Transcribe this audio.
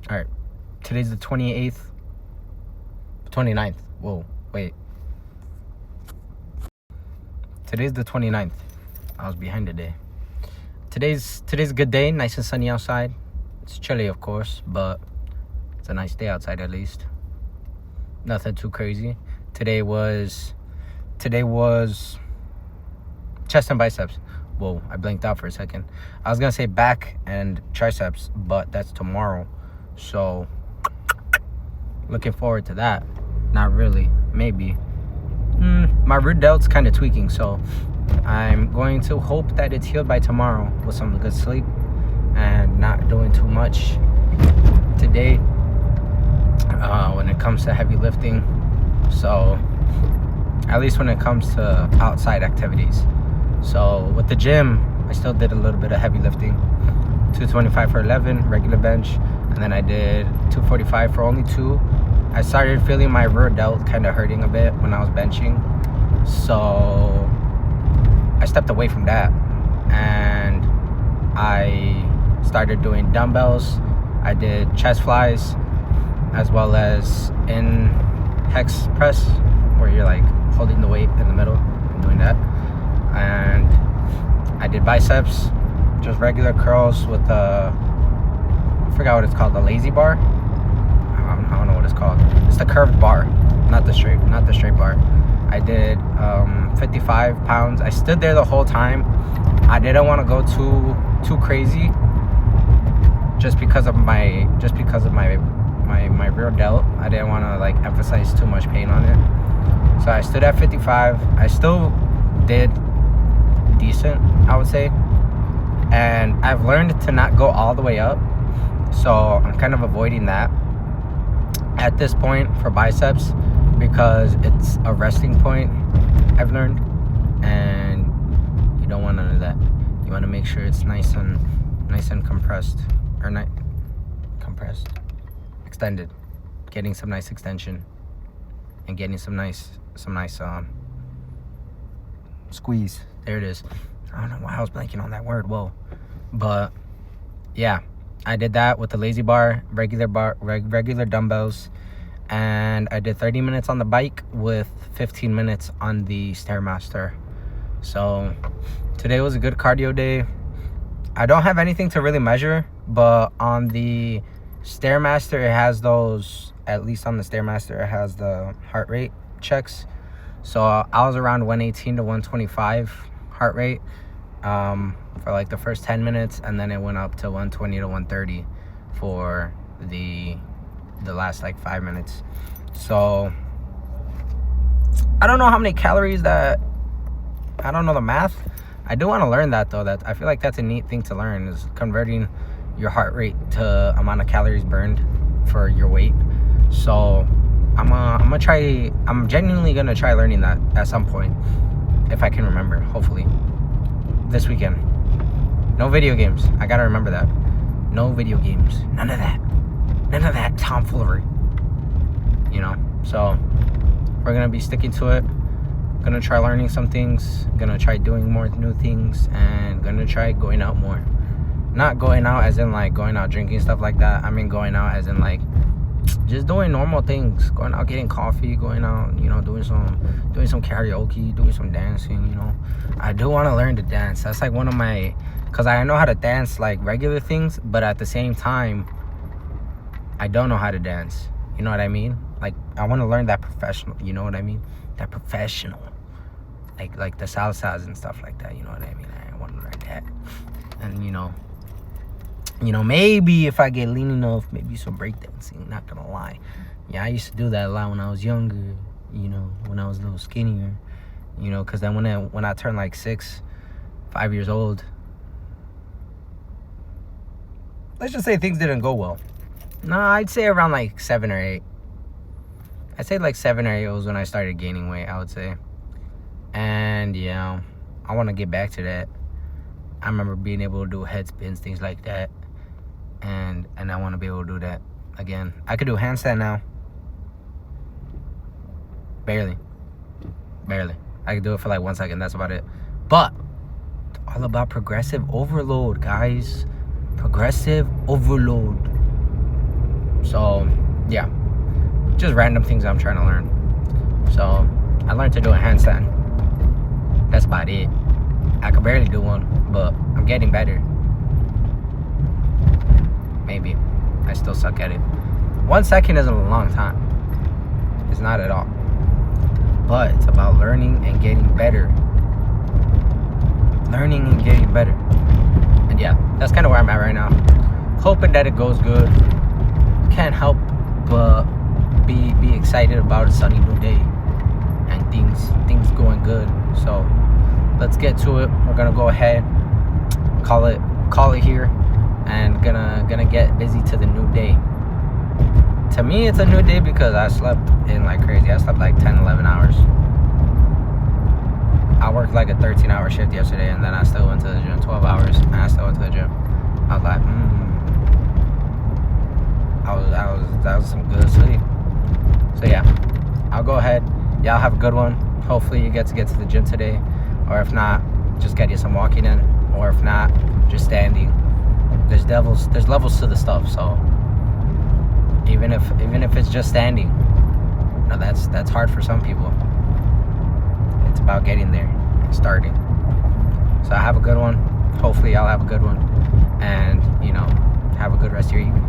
All right. Today's the 28th. 29th. Whoa, wait. Today's the 29th. I was behind today. Today's a good day. Nice and sunny outside. It's chilly, of course, but it's a nice day outside at least. Nothing too crazy. Today was chest and biceps. Whoa, I blinked out for a second. I was gonna say back and triceps, but that's tomorrow. So looking forward to that. Not really, maybe. My root delt's kind of tweaking, so I'm going to hope that it's healed by tomorrow with some good sleep and not doing too much today when it comes to heavy lifting. So at least when it comes to outside activities. So with the gym, I still did a little bit of heavy lifting. 225 for 11 regular bench, and then I did 245 for only 2. I started feeling my rear delt kind of hurting a bit when I was benching, so I stepped away from that and I started doing dumbbells. I did chest flies as well as in hex press, where you're like holding the weight in the middle and doing that. And I did biceps, just regular curls with I forgot what it's called, the lazy bar. I don't know what it's called. It's the curved bar, not the straight bar. I did 55 pounds. I stood there the whole time. I didn't want to go too crazy, just because of my rear delt. I didn't want to like emphasize too much pain on it. So I stood at 55. I still did decent, I would say. And I've learned to not go all the way up, so I'm kind of avoiding that at this point for biceps, because it's a resting point, I've learned, and you don't want none of that. You want to make sure it's nice and compressed, or not compressed, extended, getting some nice extension and getting some nice squeeze. There it is. I don't know why I was blanking on that word. Whoa. But yeah, I did that with the lazy bar, regular dumbbells, and I did 30 minutes on the bike with 15 minutes on the Stairmaster. So today was a good cardio day. I don't have anything to really measure, but on the Stairmaster, it has those, at least on the Stairmaster, it has the heart rate checks. So I was around 118 to 125 heart rate for like the first 10 minutes, and then it went up to 120 to 130 for the last like 5 minutes. So I don't know how many calories that, I don't know the math. I do want to learn that though. That I feel like that's a neat thing to learn, is converting your heart rate to amount of calories burned for your weight. So I'm genuinely gonna try learning that at some point, if I can remember, hopefully this weekend. No video games. I gotta remember that. No video games. None of that tomfoolery. You know? So we're gonna be sticking to it. Gonna try learning some things. Gonna try doing more new things, and gonna try going out more. Not going out as in like going out drinking, stuff like that. I mean going out as in like just doing normal things, going out getting coffee, going out, you know, doing some karaoke, doing some dancing. You know, I do want to learn to dance. That's like one of my, because I know how to dance like regular things, but at the same time I don't know how to dance. You know what I mean? Like I want to learn that professional, you know what I mean? That professional, like the salsas and stuff like that. You know what I mean? I want to learn that. And you know, maybe if I get lean enough, maybe some breakdancing, not gonna lie. Yeah, I used to do that a lot when I was younger, you know, when I was a little skinnier, you know, because then when I turned like 5 years old, let's just say things didn't go well. No, I'd say around like 7 or 8. I'd say like 7 or 8 was when I started gaining weight, I would say. And yeah, I want to get back to that. I remember being able to do head spins, things like that. And I want to be able to do that again. I could do handstand now. Barely. I could do it for like 1 second. That's about it. But it's all about progressive overload, guys. Progressive overload. So yeah, just random things I'm trying to learn. So I learned to do a handstand. That's about it. I could barely do one, but I'm getting better. Maybe. I still suck at it. 1 second isn't a long time. It's not at all. But it's about learning and getting better. Learning and getting better. And yeah, that's kind of where I'm at right now. Hoping that it goes good. Can't help but be excited about a sunny new day and things going good. So let's get to it. We're gonna go ahead, call it here, and gonna get busy to the new day. To me, it's a new day because I slept in like crazy. I slept like 10, 11 hours. I worked like a 13-hour shift yesterday, and then I still went to the gym. 12 hours, and I still went to the gym. I was like, that was some good sleep. So yeah, I'll go ahead. Y'all have a good one. Hopefully you get to the gym today, or if not, just get you some walking in, or if not, just standing. There's levels to the stuff. So even if it's just standing, that's hard for some people. It's about getting there and starting. So have a good one. Hopefully y'all have a good one, and have a good rest of your evening.